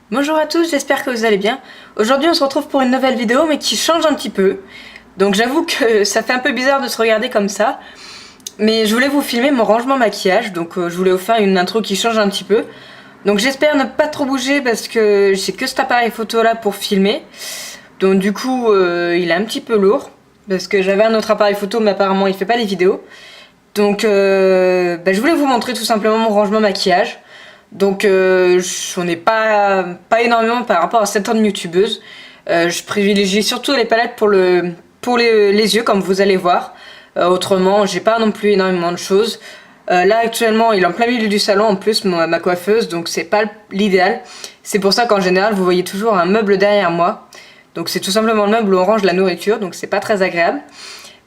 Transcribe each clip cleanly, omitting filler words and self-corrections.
Bonjour à tous, j'espère que vous allez bien. Aujourd'hui on se retrouve pour une nouvelle vidéo mais qui change un petit peu. Donc j'avoue que ça fait un peu bizarre de se regarder comme ça. Mais je voulais vous filmer mon rangement maquillage, donc je voulais vous faire une intro qui change un petit peu. Donc j'espère ne pas trop bouger parce que j'ai que cet appareil photo là pour filmer. Donc du coup il est un petit peu lourd. Parce que j'avais un autre appareil photo mais apparemment il fait pas les vidéos. Donc je voulais vous montrer tout simplement mon rangement maquillage. Donc on n'est pas énormément par rapport à certaines youtubeuses. Je privilégie surtout les palettes pour les yeux comme vous allez voir. Autrement j'ai pas non plus énormément de choses. Là actuellement il est en plein milieu du salon en plus ma coiffeuse, donc c'est pas l'idéal. C'est pour ça qu'en général vous voyez toujours un meuble derrière moi. Donc c'est tout simplement le meuble où on range la nourriture, donc c'est pas très agréable.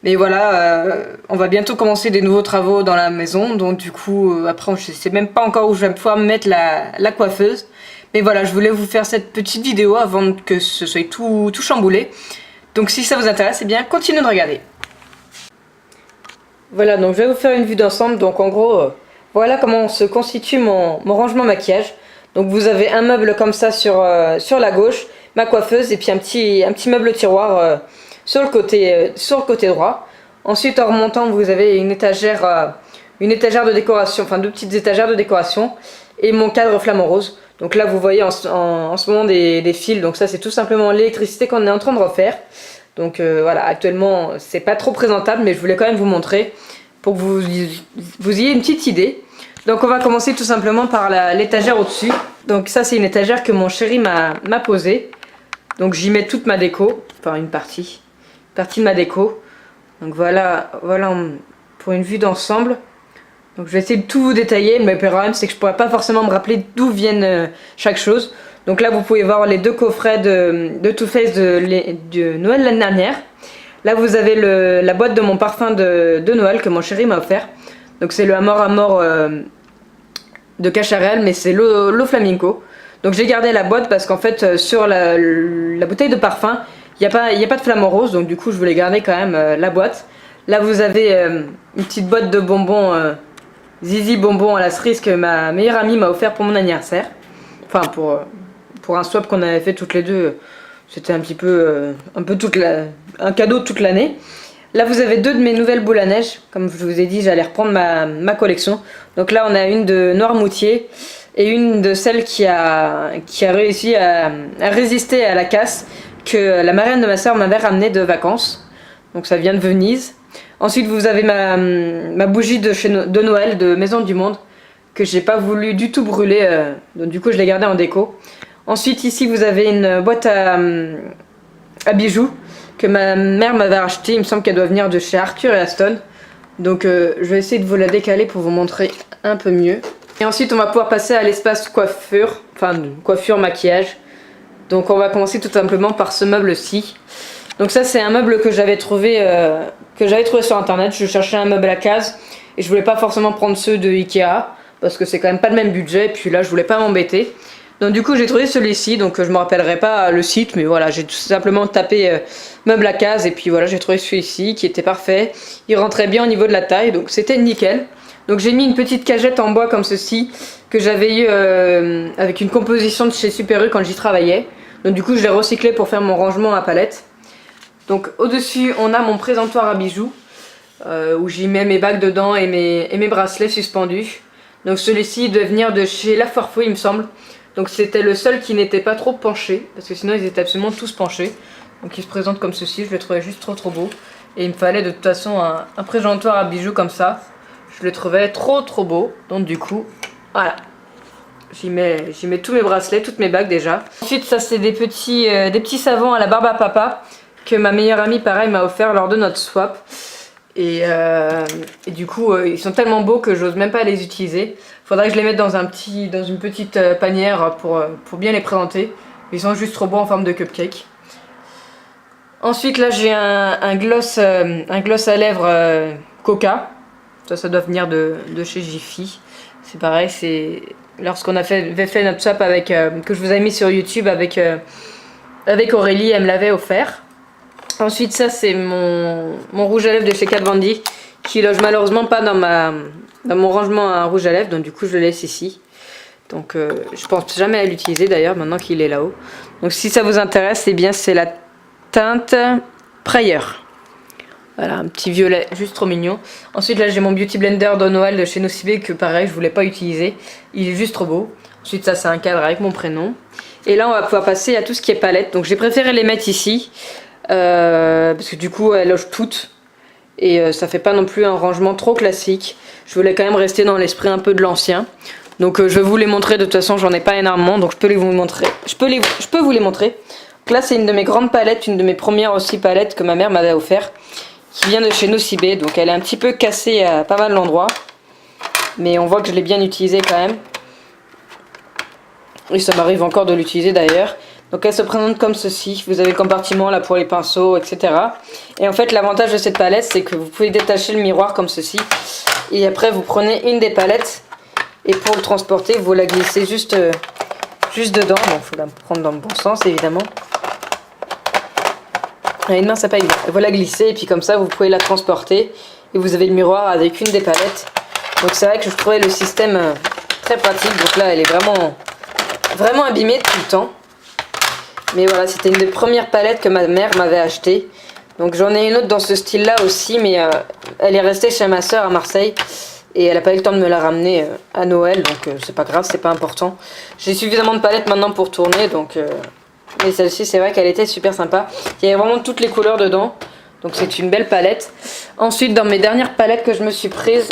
Mais voilà, on va bientôt commencer des nouveaux travaux dans la maison, donc du coup, après, je sais même pas encore où je vais pouvoir me mettre la coiffeuse. Mais voilà, je voulais vous faire cette petite vidéo avant que ce soit tout chamboulé. Donc si ça vous intéresse, eh bien, continuez de regarder. Voilà, donc je vais vous faire une vue d'ensemble. Donc en gros, voilà comment se constitue mon rangement maquillage. Donc vous avez un meuble comme ça sur la gauche, ma coiffeuse, et puis un petit meuble tiroir sur le côté droit. Ensuite, en remontant, vous avez une étagère de décoration, enfin deux petites étagères de décoration, et mon cadre flamant rose. Donc là, vous voyez en ce moment des fils. Donc ça, c'est tout simplement l'électricité qu'on est en train de refaire. Donc voilà, actuellement, c'est pas trop présentable, mais je voulais quand même vous montrer pour que vous ayez une petite idée. Donc on va commencer tout simplement par l'étagère au-dessus. Donc ça, c'est une étagère que mon chéri m'a posée. Donc j'y mets toute ma déco, enfin une partie de ma déco. Donc voilà pour une vue d'ensemble. Donc je vais essayer de tout vous détailler, mais le problème c'est que je pourrais pas forcément me rappeler d'où viennent chaque chose. Donc là vous pouvez voir les deux coffrets de Too Faced de Noël l'année dernière. Là vous avez la boîte de mon parfum de Noël que mon chéri m'a offert. Donc c'est le Amor Amor de Cacharel, mais c'est l'eau flamenco. Donc j'ai gardé la boîte parce qu'en fait sur la bouteille de parfum il n'y a pas de flamant rose, donc du coup je voulais garder quand même la boîte. Là vous avez une petite boîte de bonbons Zizi bonbons à la cerise que ma meilleure amie m'a offert pour mon anniversaire. Enfin pour un swap qu'on avait fait toutes les deux. C'était un petit peu un cadeau toute l'année. Là vous avez deux de mes nouvelles boules à neige. Comme je vous ai dit, j'allais reprendre ma collection. Donc là on a une de Noirmoutier et une de celle qui a réussi à résister à la casse que la marraine de ma soeur m'avait ramené de vacances. Donc ça vient de Venise. Ensuite vous avez ma bougie de Noël de Maison du Monde que j'ai pas voulu du tout brûler, donc du coup je l'ai gardée en déco. Ensuite ici vous avez une boîte à bijoux que ma mère m'avait acheté. Il me semble qu'elle doit venir de chez Arthur et Aston. Donc je vais essayer de vous la décaler pour vous montrer un peu mieux. Et ensuite on va pouvoir passer à l'espace coiffure, enfin coiffure maquillage. Donc on va commencer tout simplement par ce meuble-ci. Donc ça c'est un meuble que j'avais trouvé sur internet. Je cherchais un meuble à case et je voulais pas forcément prendre ceux de Ikea parce que c'est quand même pas le même budget, et puis là je voulais pas m'embêter. Donc du coup j'ai trouvé celui-ci, donc je me rappellerai pas le site, mais voilà, j'ai tout simplement tapé meuble à case et puis voilà, j'ai trouvé celui-ci qui était parfait. Il rentrait bien au niveau de la taille, donc c'était nickel. Donc j'ai mis une petite cagette en bois comme ceci que j'avais eu avec une composition de chez Super U quand j'y travaillais. Donc du coup je l'ai recyclé pour faire mon rangement à palette. Donc au-dessus on a mon présentoir à bijoux où j'y mets mes bagues dedans et mes bracelets suspendus. Donc celui-ci doit venir de chez La Foire il me semble. Donc c'était le seul qui n'était pas trop penché parce que sinon ils étaient absolument tous penchés. Donc il se présente comme ceci, je le trouvais juste trop beau. Et il me fallait de toute façon un présentoir à bijoux comme ça. Je le trouvais trop beau, donc du coup voilà. J'y mets tous mes bracelets, toutes mes bagues déjà. Ensuite ça c'est des petits savons à la barbe à papa que ma meilleure amie pareil m'a offert lors de notre swap. Et du coup ils sont tellement beaux que j'ose même pas les utiliser. Faudrait que je les mette dans une petite panière pour bien les présenter. Ils sont juste trop beaux en forme de cupcake. Ensuite là j'ai un gloss à lèvres Coca. Ça doit venir de chez Jiffy. C'est pareil, c'est lorsqu'on avait fait notre swap que je vous ai mis sur YouTube avec Aurélie, elle me l'avait offert. Ensuite ça c'est mon rouge à lèvres de chez Kat Von D qui loge malheureusement pas dans mon rangement à rouge à lèvres, donc du coup je le laisse ici. Donc je pense jamais à l'utiliser d'ailleurs maintenant qu'il est là-haut. Donc si ça vous intéresse, eh bien c'est la teinte Prayer. Voilà, un petit violet juste trop mignon. Ensuite là j'ai mon Beauty Blender de Noël de chez Nocibé que pareil je voulais pas utiliser. Il est juste trop beau. Ensuite ça c'est un cadre avec mon prénom. Et là on va pouvoir passer à tout ce qui est palette. Donc j'ai préféré les mettre ici. Parce que du coup elles logent toutes. Et ça fait pas non plus un rangement trop classique. Je voulais quand même rester dans l'esprit un peu de l'ancien. Donc je vais vous les montrer, de toute façon j'en ai pas énormément, donc je peux vous montrer. Je peux vous les montrer. Donc là c'est une de mes grandes palettes, une de mes premières aussi palettes que ma mère m'avait offert, qui vient de chez Nocibé. Donc elle est un petit peu cassée à pas mal d'endroits, mais on voit que je l'ai bien utilisée quand même. Et ça m'arrive encore de l'utiliser d'ailleurs. Donc elle se présente comme ceci, vous avez le compartiment là pour les pinceaux, etc. Et en fait l'avantage de cette palette c'est que vous pouvez détacher le miroir comme ceci. Et après vous prenez une des palettes. Et pour le transporter, vous la glissez juste dedans. Bon, il faut la prendre dans le bon sens, évidemment. À une main, ça pas évident. Vous la glissez, et puis comme ça, vous pouvez la transporter. Et vous avez le miroir avec une des palettes. Donc c'est vrai que je trouvais le système très pratique. Donc là, elle est vraiment abîmée tout le temps. Mais voilà, c'était une des premières palettes que ma mère m'avait achetée. Donc j'en ai une autre dans ce style-là aussi, mais elle est restée chez ma soeur à Marseille. Et elle n'a pas eu le temps de me la ramener à Noël, donc c'est pas grave, c'est pas important. J'ai suffisamment de palettes maintenant pour tourner, donc... Mais celle-ci, c'est vrai qu'elle était super sympa. Il y avait vraiment toutes les couleurs dedans, donc c'est une belle palette. Ensuite, dans mes dernières palettes que je me suis prise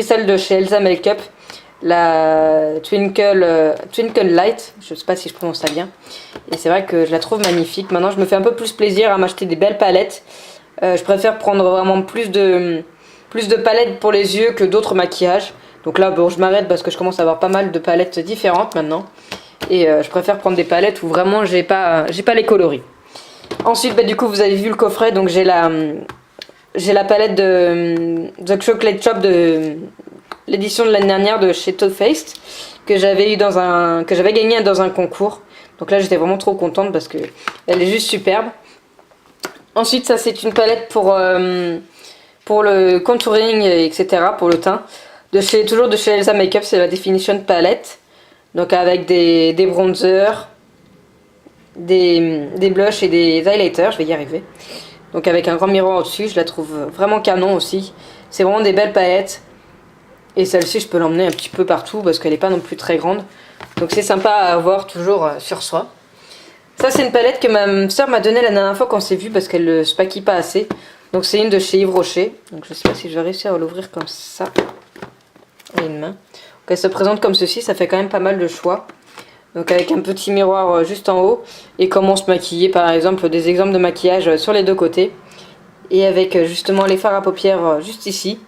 celle de chez Elsa Makeup, la Twinkle Light, je sais pas si je prononce ça bien. Et c'est vrai que je la trouve magnifique. Maintenant, je me fais un peu plus plaisir à m'acheter des belles palettes. Je préfère prendre vraiment plus de palettes pour les yeux que d'autres maquillages. Donc là bon, je m'arrête parce que je commence à avoir pas mal de palettes différentes maintenant. Et je préfère prendre des palettes où vraiment j'ai pas les coloris. Ensuite bah, du coup vous avez vu le coffret. Donc j'ai la palette de The Chocolate Shop de l'édition de l'année dernière de chez Too Faced. Que j'avais gagné dans un concours. Donc là j'étais vraiment trop contente parce que elle est juste superbe. Ensuite ça c'est une palette pour le contouring, etc. pour le teint. Toujours de chez Elsa Makeup, c'est la Definition Palette. Donc avec des bronzers, des blushs et des highlighters, je vais y arriver. Donc avec un grand miroir au-dessus, je la trouve vraiment canon aussi. C'est vraiment des belles palettes. Et celle-ci, je peux l'emmener un petit peu partout parce qu'elle n'est pas non plus très grande. Donc c'est sympa à avoir toujours sur soi. Ça c'est une palette que ma soeur m'a donnée la dernière fois qu'on s'est vu parce qu'elle ne se maquille pas assez. Donc c'est une de chez Yves Rocher. Donc je sais pas si je vais réussir à l'ouvrir comme ça. À une main. Donc elle se présente comme ceci, ça fait quand même pas mal de choix. Donc avec un petit miroir juste en haut. Et comment se maquiller par exemple, des exemples de maquillage sur les deux côtés. Et avec justement les fards à paupières juste ici.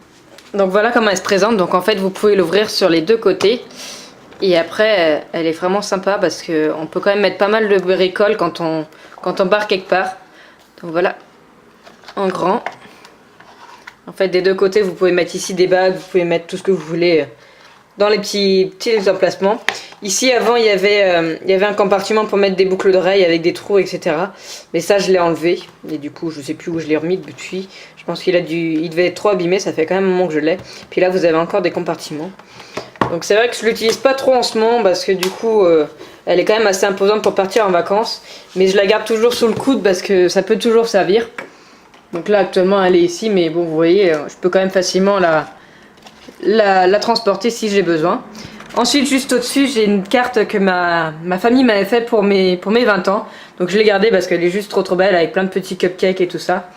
Donc voilà comment elle se présente. Donc en fait vous pouvez l'ouvrir sur les deux côtés. Et après elle est vraiment sympa parce qu'on peut quand même mettre pas mal de bricoles quand on part quelque part. Donc voilà. En grand. En fait des deux côtés vous pouvez mettre ici des bagues, vous pouvez mettre tout ce que vous voulez dans les petits emplacements. Ici avant il y avait un compartiment pour mettre des boucles d'oreilles avec des trous, etc. Mais ça je l'ai enlevé et du coup je sais plus où je l'ai remis depuis. Je pense qu'il devait être trop abîmé, ça fait quand même un moment que je l'ai. Puis là vous avez encore des compartiments. Donc c'est vrai que je l'utilise pas trop en ce moment parce que du coup elle est quand même assez imposante pour partir en vacances. Mais je la garde toujours sous le coude parce que ça peut toujours servir. Donc là actuellement elle est ici, mais bon vous voyez je peux quand même facilement la transporter si j'ai besoin. Ensuite juste au dessus j'ai une carte que ma famille m'avait faite pour mes 20 ans. Donc je l'ai gardée parce qu'elle est juste trop belle avec plein de petits cupcakes et tout ça.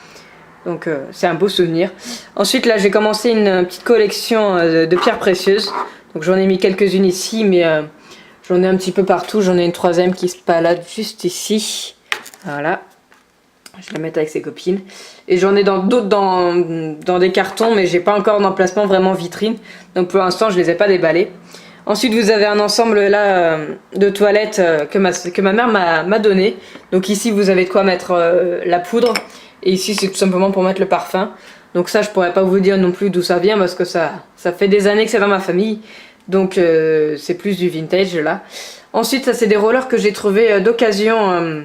Donc c'est un beau souvenir. Ensuite là j'ai commencé une petite collection de pierres précieuses. Donc j'en ai mis quelques-unes ici, mais j'en ai un petit peu partout. J'en ai une troisième qui se balade juste ici. Voilà. Je vais la mettre avec ses copines. Et j'en ai d'autres dans des cartons, mais j'ai pas encore d'emplacement vraiment vitrine. Donc pour l'instant, je les ai pas déballés. Ensuite, vous avez un ensemble là de toilettes que ma mère m'a donné. Donc ici, vous avez de quoi mettre la poudre. Et ici, c'est tout simplement pour mettre le parfum. Donc ça, je pourrais pas vous dire non plus d'où ça vient parce que ça fait des années que c'est dans ma famille. Donc c'est plus du vintage là. Ensuite, ça c'est des rollers que j'ai trouvé d'occasion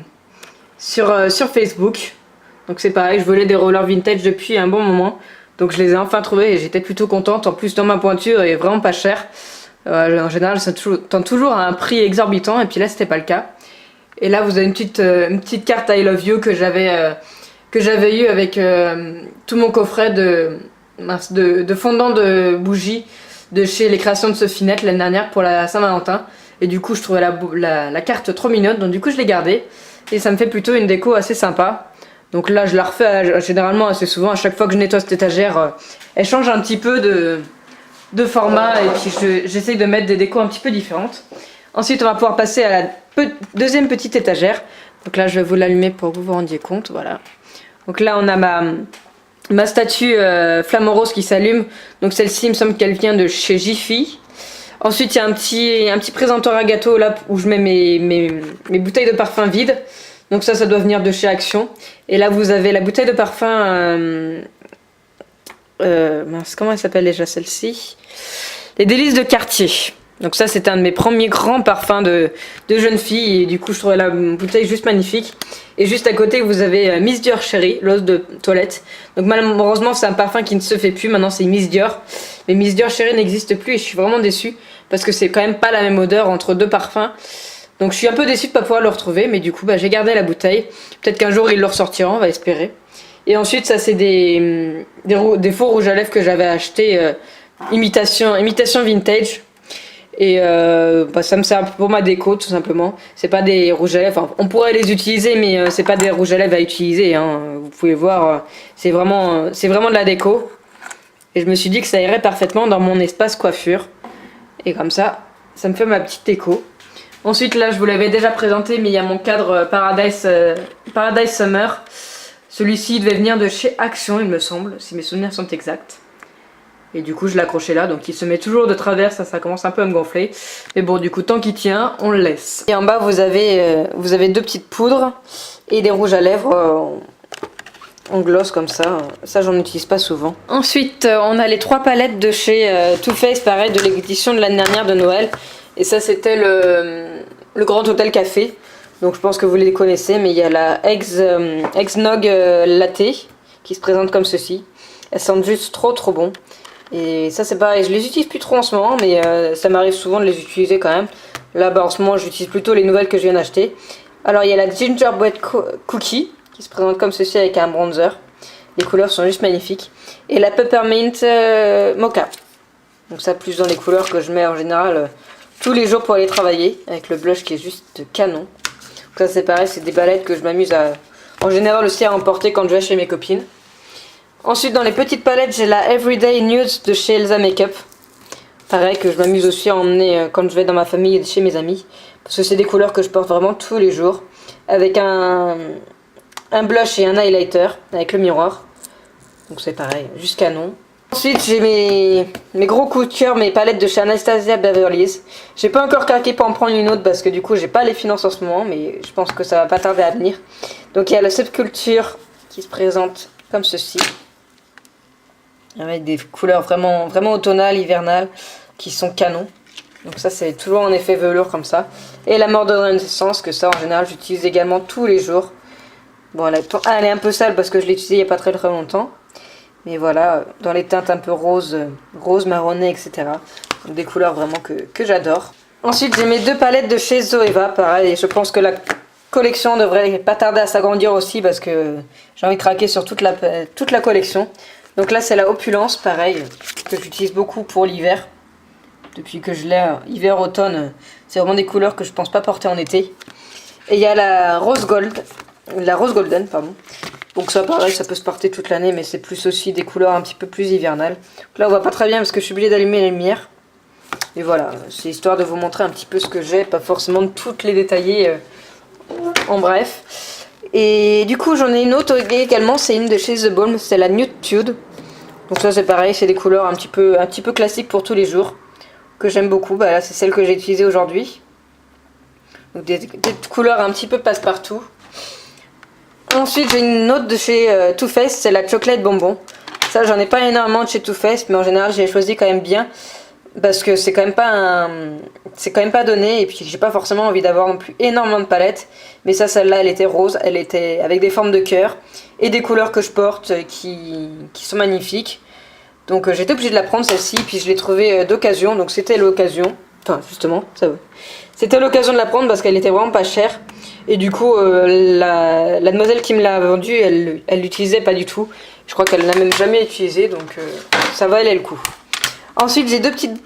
sur Facebook. Donc c'est pareil, je voulais des rollers vintage depuis un bon moment. Donc je les ai enfin trouvés et j'étais plutôt contente. En plus dans ma pointure, elle est vraiment pas chère. En général, ça tend toujours à un prix exorbitant, et puis là, c'était pas le cas. Et là, vous avez une petite carte I Love You que j'avais eu avec tout mon coffret de fondant de bougies de chez les créations de Sofinette l'année dernière pour la Saint-Valentin. Et du coup, je trouvais la carte trop mignonne, donc du coup, je l'ai gardée. Et ça me fait plutôt une déco assez sympa. Donc là, je la refais généralement assez souvent. À chaque fois que je nettoie cette étagère, elle change un petit peu de format. Et puis, j'essaye de mettre des décos un petit peu différentes. Ensuite, on va pouvoir passer à la deuxième petite étagère. Donc là, je vais vous l'allumer pour que vous vous rendiez compte. Voilà. Donc là, on a ma statue flamant rose qui s'allume. Donc celle-ci, il me semble qu'elle vient de chez Jiffy. Ensuite, il y a un petit présentoir à gâteau là où je mets mes bouteilles de parfum vides. Donc ça doit venir de chez Action. Et là, vous avez la bouteille de parfum... mince, comment elle s'appelle déjà celle-ci? Les délices de Cartier. Donc ça, c'était un de mes premiers grands parfums de jeune fille. Et du coup, je trouvais la bouteille juste magnifique. Et juste à côté, vous avez Miss Dior Chérie, l'os de toilette. Donc malheureusement, c'est un parfum qui ne se fait plus. Maintenant, c'est Miss Dior. Mais Miss Dior Chérie n'existe plus et je suis vraiment déçue. Parce que c'est quand même pas la même odeur entre deux parfums. Donc je suis un peu déçue de pas pouvoir le retrouver. Mais du coup, j'ai gardé la bouteille. Peut-être qu'un jour, ils le ressortiront, on va espérer. Et ensuite, ça, c'est des faux rouges à lèvres que j'avais acheté imitation vintage. Et ça me sert pour ma déco tout simplement. C'est pas des rouges à lèvres, enfin, on pourrait les utiliser mais c'est pas des rouges à lèvres à utiliser hein. Vous pouvez voir, c'est vraiment de la déco. Et je me suis dit que ça irait parfaitement dans mon espace coiffure. Et comme ça me fait ma petite déco. Ensuite là je vous l'avais déjà présenté mais il y a mon cadre Paradise Summer. Celui-ci devait venir de chez Action il me semble, si mes souvenirs sont exacts. Et du coup je l'ai accroché là, donc il se met toujours de travers, ça commence un peu à me gonfler. Mais bon du coup tant qu'il tient, on le laisse. Et en bas vous avez deux petites poudres et des rouges à lèvres en gloss comme ça. Ça j'en utilise pas souvent. Ensuite on a les 3 palettes de chez Too Faced, pareil de l'édition de l'année dernière de Noël. Et ça c'était le Grand Hôtel Café. Donc je pense que vous les connaissez, mais il y a la Eggnog Latte qui se présente comme ceci. Elles sentent juste trop bon. Et ça c'est pareil, je les utilise plus trop en ce moment, mais ça m'arrive souvent de les utiliser quand même. Là en ce moment j'utilise plutôt les nouvelles que je viens d'acheter. Alors il y a la Gingerbread Cookie qui se présente comme ceci avec un bronzer. Les couleurs sont juste magnifiques. Et la Peppermint Mocha. Donc ça plus dans les couleurs que je mets en général tous les jours pour aller travailler. Avec le blush qui est juste canon. Donc ça c'est pareil, c'est des palettes que je m'amuse en général aussi à emporter quand je vais chez mes copines. Ensuite dans les petites palettes j'ai la Everyday Nude de chez Elsa Makeup. Pareil que je m'amuse aussi à emmener quand je vais dans ma famille et chez mes amis. Parce que c'est des couleurs que je porte vraiment tous les jours. Avec un blush et un highlighter avec le miroir. Donc c'est pareil, juste canon. Ensuite j'ai mes gros coups de cœur, mes palettes de chez Anastasia Beverly Hills. J'ai pas encore craqué pour en prendre une autre parce que du coup j'ai pas les finances en ce moment. Mais je pense que ça va pas tarder à venir. Donc il y a la Subculture qui se présente comme ceci. Avec des couleurs vraiment automnales, hivernales, qui sont canons. Donc ça c'est toujours en effet velours comme ça. Et la Mort de Renaissance, que ça en général j'utilise également tous les jours. Bon elle est un peu sale parce que je l'ai utilisée il n'y a pas très longtemps. Mais voilà, dans les teintes un peu rose marronné, etc. Donc des couleurs vraiment que j'adore. Ensuite j'ai mes 2 palettes de chez Zoeva, pareil. Je pense que la collection devrait pas tarder à s'agrandir aussi parce que j'ai envie de craquer sur toute la collection. Donc là c'est la Opulence, pareil, que j'utilise beaucoup pour l'hiver. Depuis que je l'ai hiver-automne, c'est vraiment des couleurs que je pense pas porter en été. Et il y a la Rose Golden, pardon. Donc ça pareil, ça peut se porter toute l'année, mais c'est plus aussi des couleurs un petit peu plus hivernales. Donc là on voit pas très bien parce que je suis obligée d'allumer les lumières. Et voilà, c'est histoire de vous montrer un petit peu ce que j'ai, pas forcément de toutes les détailler en bref. Et du coup j'en ai une autre également, c'est une de chez The Balm, c'est la Nude Tude. Donc ça c'est pareil, c'est des couleurs un petit peu classiques pour tous les jours, que j'aime beaucoup. Bah là c'est celle que j'ai utilisée aujourd'hui. Donc des couleurs un petit peu passe-partout. Ensuite j'ai une autre de chez Too Faced, c'est la Chocolate Bonbon. Ça j'en ai pas énormément de chez Too Faced, mais en général j'ai choisi quand même bien. Parce que c'est quand même pas donné et puis j'ai pas forcément envie d'avoir non plus énormément de palettes. Mais ça, celle-là, elle était rose, elle était avec des formes de cœur et des couleurs que je porte qui sont magnifiques. Donc j'étais obligée de la prendre celle-ci, puis je l'ai trouvée d'occasion, donc c'était l'occasion. Enfin justement, ça va. C'était l'occasion de la prendre parce qu'elle était vraiment pas chère. Et du coup, la demoiselle qui me l'a vendue, elle l'utilisait pas du tout. Je crois qu'elle l'a même jamais utilisée, donc ça valait le coup. Ensuite, j'ai deux petites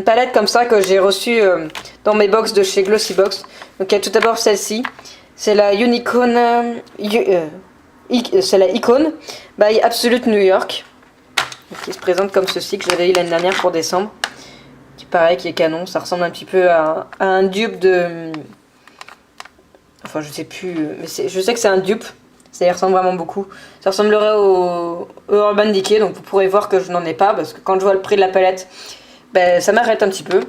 palettes comme ça que j'ai reçues dans mes box de chez Glossybox. Donc il y a tout d'abord celle-ci. C'est la Unicorn, c'est la Icon by Absolute New York. Qui se présente comme ceci, que j'avais eu l'année dernière pour décembre. Qui pareil, qui est canon. Ça ressemble un petit peu à un dupe de... Enfin, je sais plus, mais je sais que c'est un dupe. Ça y ressemble vraiment beaucoup. Ça ressemblerait au Urban Decay, donc vous pourrez voir que je n'en ai pas, parce que quand je vois le prix de la palette, ben, ça m'arrête un petit peu.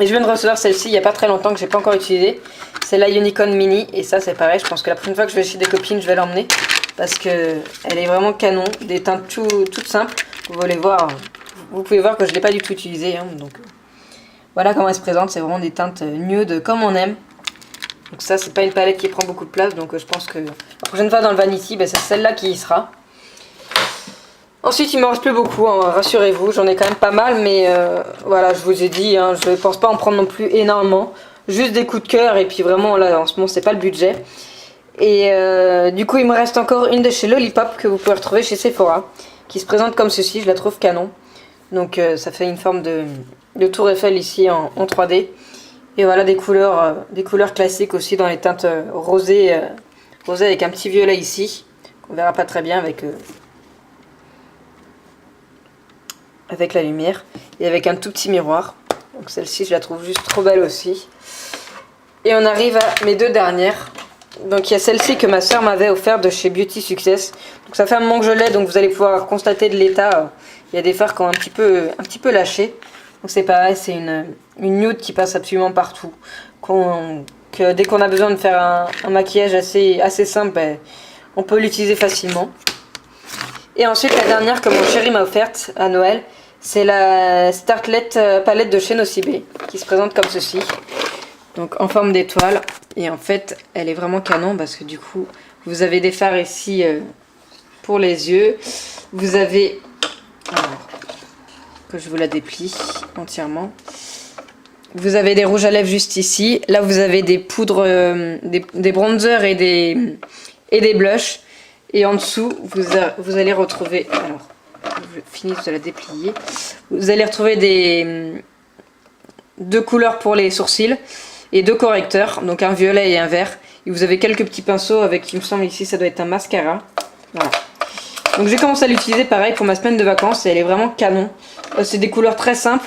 Et je viens de recevoir celle-ci il n'y a pas très longtemps, que j'ai pas encore utilisée. C'est la Unicorn Mini, et ça c'est pareil, je pense que la prochaine fois que je vais chez des copines, je vais l'emmener. Parce que elle est vraiment canon, des teintes toutes simples. Vous pouvez voir que je ne l'ai pas du tout utilisée. Hein, donc voilà comment elle se présente, c'est vraiment des teintes nude comme on aime. Donc ça, c'est pas une palette qui prend beaucoup de place, donc je pense que la prochaine fois dans le Vanity, ben, c'est celle-là qui y sera. Ensuite, il me reste plus beaucoup, hein, rassurez-vous, j'en ai quand même pas mal, mais voilà, je vous ai dit, hein, je pense pas en prendre non plus énormément. Juste des coups de cœur, et puis vraiment, là, en ce moment, c'est pas le budget. Et du coup, il me reste encore une de chez Lollipop, que vous pouvez retrouver chez Sephora, qui se présente comme ceci, je la trouve canon. Donc ça fait une forme de tour Eiffel ici en 3D. Et voilà des couleurs classiques aussi dans les teintes rosées, rosées avec un petit violet ici. On verra pas très bien avec la lumière. Et avec un tout petit miroir. Donc celle-ci je la trouve juste trop belle aussi. Et on arrive à mes deux dernières. Donc il y a celle-ci que ma soeur m'avait offerte de chez Beauty Success. Donc ça fait un moment que je l'ai, donc vous allez pouvoir constater de l'état. Il y a des fards qui ont un petit peu lâché. Donc c'est pareil, c'est une nude qui passe absolument partout. Que dès qu'on a besoin de faire un maquillage assez simple, ben, on peut l'utiliser facilement. Et ensuite la dernière que mon chéri m'a offerte à Noël, c'est la Startlet palette de chez Nocibé, qui se présente comme ceci. Donc en forme d'étoile. Et en fait, elle est vraiment canon parce que du coup, vous avez des fards ici pour les yeux. Vous avez... Alors, que je vous la déplie entièrement. Vous avez des rouges à lèvres juste ici. Là, vous avez des poudres, des bronzers et des blushs. Et en dessous, vous allez retrouver... Alors, je finis de la déplier. Vous allez retrouver deux couleurs pour les sourcils et deux correcteurs. Donc un violet et un vert. Et vous avez quelques petits pinceaux avec, il me semble ici, ça doit être un mascara. Voilà. Donc j'ai commencé à l'utiliser pareil pour ma semaine de vacances et elle est vraiment canon. C'est des couleurs très simples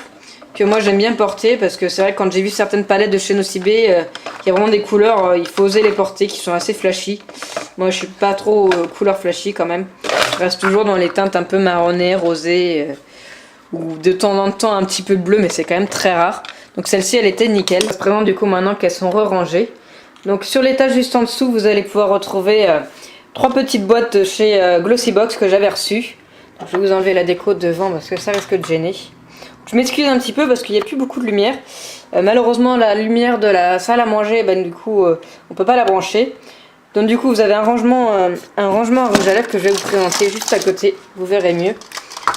que moi j'aime bien porter parce que c'est vrai que quand j'ai vu certaines palettes de chez Nocibé, il y a vraiment des couleurs, il faut oser les porter, qui sont assez flashy. Moi je suis pas trop couleur flashy quand même. Je reste toujours dans les teintes un peu marronnées, rosées ou de temps en temps un petit peu de bleu, mais c'est quand même très rare. Donc celle-ci elle était nickel. Ça se présente du coup maintenant qu'elles sont re-rangées. Donc sur l'étage juste en dessous vous allez pouvoir retrouver... trois petites boîtes de chez Glossybox que j'avais reçues. Donc, je vais vous enlever la déco devant parce que ça risque de gêner. Je m'excuse un petit peu parce qu'il n'y a plus beaucoup de lumière. Malheureusement, la lumière de la salle à manger, ben, du coup, on peut pas la brancher. Donc du coup, vous avez un rangement à rouge à lèvres que je vais vous présenter juste à côté. Vous verrez mieux.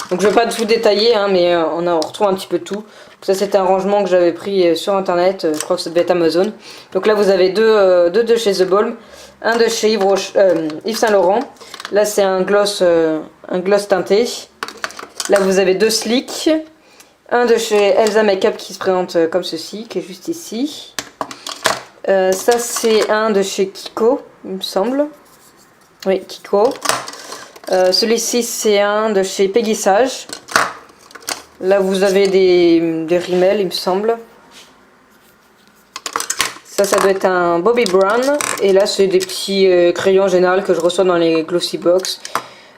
Donc je ne vais pas tout détailler, hein, mais on retrouve un petit peu tout. Donc, ça, c'était un rangement que j'avais pris sur internet. Je crois que ça devait être Amazon. Donc là, vous avez deux de chez The Balm. Un de chez Yves Saint Laurent. Là, c'est un gloss teinté. Là, vous avez deux slicks. Un de chez Elsa Makeup qui se présente comme ceci, qui est juste ici. Ça, c'est un de chez Kiko, il me semble. Oui, Kiko. Celui-ci, c'est un de chez Peggy Sage. Là, vous avez des rimels, il me semble. Ça doit être un Bobbi Brown. Et là, c'est des petits crayons en général que je reçois dans les Glossybox.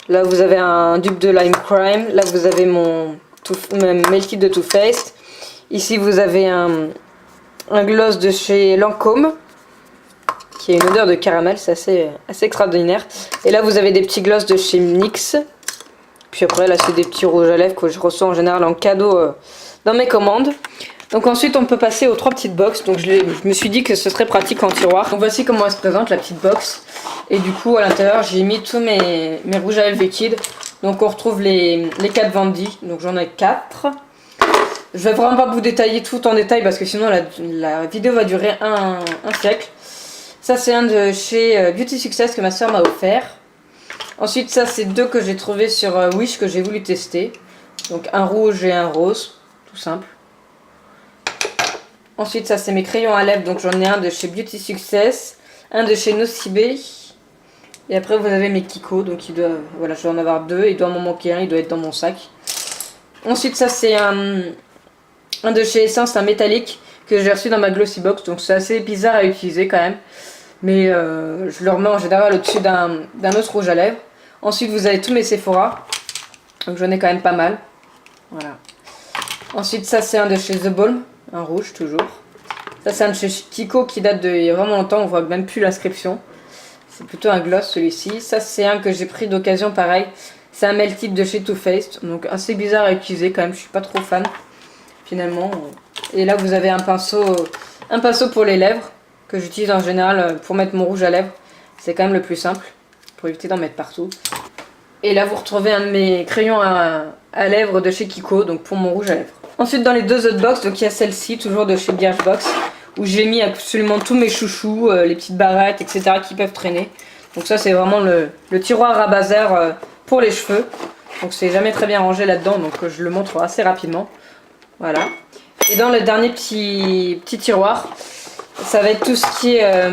Là, vous avez un dupe de Lime Crime. Là, vous avez mes kits de Too Faced. Ici, vous avez un gloss de chez Lancôme, qui a une odeur de caramel. C'est assez extraordinaire. Et là, vous avez des petits gloss de chez NYX. Puis après, là, c'est des petits rouges à lèvres que je reçois en général en cadeau dans mes commandes. Donc ensuite on peut passer aux trois petites box. Donc je me suis dit que ce serait pratique en tiroir. Donc voici comment elle se présente la petite box. Et du coup à l'intérieur j'ai mis tous mes rouges à lèvres liquides. Donc on retrouve les 4 Vandy, donc j'en ai 4. Je vais vraiment pas vous détailler tout en détail parce que sinon la vidéo va durer un siècle. Ça c'est un de chez Beauty Success que ma soeur m'a offert. Ensuite ça c'est 2 que j'ai trouvé sur Wish que j'ai voulu tester. Donc un rouge et un rose, tout simple. Ensuite ça c'est mes crayons à lèvres, donc j'en ai un de chez Beauty Success, un de chez Nocibé. Et après vous avez mes Kiko, donc voilà, je dois en avoir 2, il doit m'en manquer un, il doit être dans mon sac. Ensuite ça c'est un de chez Essence, un métallique que j'ai reçu dans ma Glossy Box, donc c'est assez bizarre à utiliser quand même. Mais je le remets en général au-dessus d'un autre rouge à lèvres. Ensuite vous avez tous mes Sephora, donc j'en ai quand même pas mal. Voilà. Ensuite ça c'est un de chez The Balm, un rouge toujours. Ça c'est un de chez Kiko qui date de il y a vraiment longtemps, on voit même plus l'inscription. C'est plutôt un gloss celui-ci. Ça c'est un que j'ai pris d'occasion pareil. C'est un Melted de chez Too Faced. Donc assez bizarre à utiliser quand même. Je suis pas trop fan finalement. Et là vous avez un pinceau pour les lèvres. Que j'utilise en général pour mettre mon rouge à lèvres. C'est quand même le plus simple. Pour éviter d'en mettre partout. Et là vous retrouvez un de mes crayons à lèvres de chez Kiko. Donc pour mon rouge à lèvres. Ensuite dans les 2 autres box. Donc il y a celle-ci toujours de chez Birchbox. Où j'ai mis absolument tous mes chouchous, les petites barrettes, etc. qui peuvent traîner. Donc ça c'est vraiment le tiroir à bazar pour les cheveux. Donc c'est jamais très bien rangé là-dedans, donc je le montre assez rapidement. Voilà. Et dans le dernier petit tiroir, ça va être tout ce qui est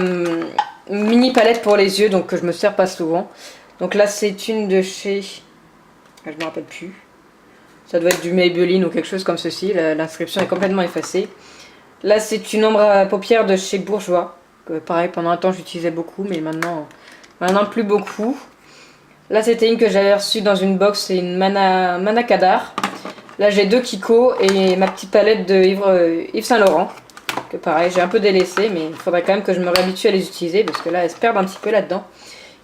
mini palette pour les yeux, donc que je me sers pas souvent. Donc là c'est une de chez... je me rappelle plus. Ça doit être du Maybelline ou quelque chose comme ceci. L'inscription est complètement effacée. Là c'est une ombre à paupières de chez Bourjois. Que, pareil, pendant un temps j'utilisais beaucoup, mais maintenant plus beaucoup. Là c'était une que j'avais reçue dans une box, c'est une Mana Kadar. Là j'ai 2 Kiko et ma petite palette de Yves Saint Laurent. Que pareil j'ai un peu délaissé, mais il faudrait quand même que je me réhabitue à les utiliser parce que là elles se perdent un petit peu là-dedans.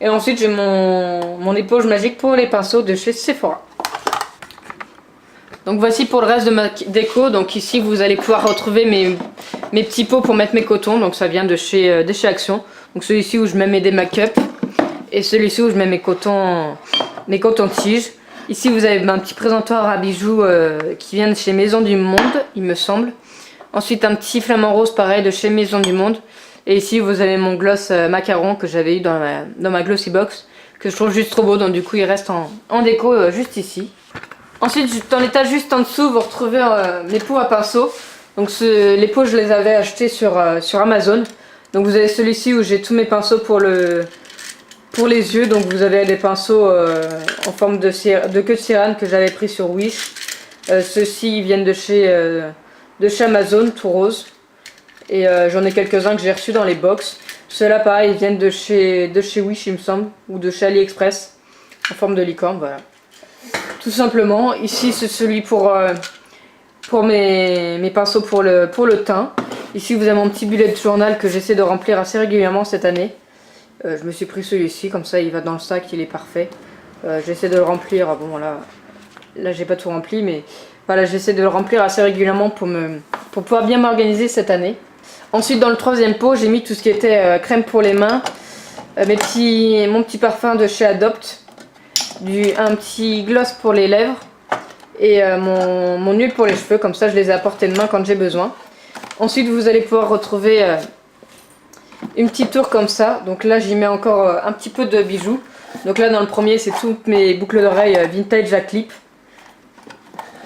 Et ensuite j'ai mon éponge magique pour les pinceaux de chez Sephora. Donc voici pour le reste de ma déco. Donc ici vous allez pouvoir retrouver mes petits pots pour mettre mes cotons. Donc ça vient de chez Action. Donc celui-ci où je mets mes make-up. Et celui-ci où je mets mes cotons-tiges. Ici vous avez un petit présentoir à bijoux qui vient de chez Maison du Monde, il me semble. Ensuite un petit flamant rose pareil de chez Maison du Monde. Et ici vous avez mon gloss macaron que j'avais eu dans ma Glossy Box. Que je trouve juste trop beau. Donc du coup il reste en déco juste ici. Ensuite, dans l'étage juste en dessous, vous retrouvez mes pots à pinceau. Donc les pots, je les avais achetés sur Amazon. Donc vous avez celui-ci où j'ai tous mes pinceaux pour les yeux. Donc vous avez des pinceaux en forme de queue de sirène que j'avais pris sur Wish. Ceux-ci viennent de chez Amazon, tout rose. Et j'en ai quelques-uns que j'ai reçus dans les box. Ceux-là, pareil, ils viennent de chez Wish, il me semble. Ou de chez AliExpress. En forme de licorne, voilà. Tout simplement. Ici c'est celui pour mes pinceaux pour le teint. Ici vous avez mon petit bullet journal que j'essaie de remplir assez régulièrement cette année. Je me suis pris celui-ci, comme ça il va dans le sac, il est parfait. J'essaie de le remplir, bon là j'ai pas tout rempli, mais voilà, j'essaie de le remplir assez régulièrement pour pouvoir bien m'organiser cette année. Ensuite dans le 3e pot j'ai mis tout ce qui était crème pour les mains, mon petit parfum de chez Adopt. Un petit gloss pour les lèvres et mon huile pour les cheveux, comme ça je les ai à portée de main quand j'ai besoin. Ensuite vous allez pouvoir retrouver une petite tour comme ça. Donc là j'y mets encore un petit peu de bijoux. Donc là dans le premier c'est toutes mes boucles d'oreilles vintage à clip.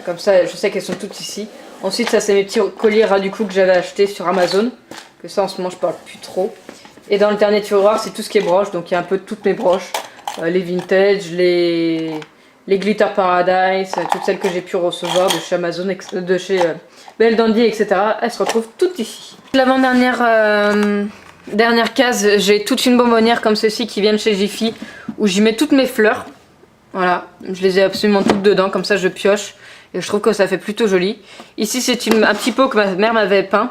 Comme ça je sais qu'elles sont toutes ici. Ensuite ça c'est mes petits colliers ras du cou que j'avais acheté sur Amazon. Que ça en ce moment je parle plus trop. Et dans le dernier tiroir c'est tout ce qui est broche. Donc il y a un peu de toutes mes broches. Les vintage, les Glitter Paradise, toutes celles que j'ai pu recevoir de chez Amazon, de chez Belle Dandy, etc. Elles se retrouvent toutes ici. L'avant-dernière case, j'ai toute une bonbonnière comme ceci qui viennent chez Jiffy, où j'y mets toutes mes fleurs. Voilà, je les ai absolument toutes dedans, comme ça je pioche. Et je trouve que ça fait plutôt joli. Ici c'est un petit pot que ma mère m'avait peint.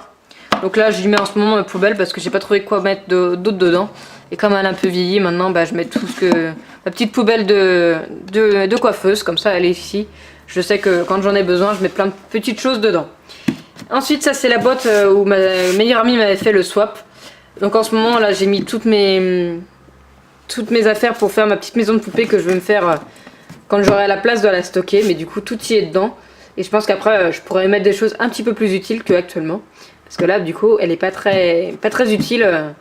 Donc là j'y mets en ce moment ma poubelle parce que j'ai pas trouvé quoi mettre d'autre dedans. Et comme elle a un peu vieilli, maintenant bah, je mets tout ce que... ma petite poubelle de coiffeuse, comme ça elle est ici. Je sais que quand j'en ai besoin, je mets plein de petites choses dedans. Ensuite ça c'est la boîte où ma meilleure amie m'avait fait le swap. Donc en ce moment là j'ai mis toutes mes affaires pour faire ma petite maison de poupée que je vais me faire quand j'aurai la place de la stocker, mais du coup tout y est dedans. Et je pense qu'après je pourrais mettre des choses un petit peu plus utiles qu'actuellement. Parce que là du coup elle est pas très utile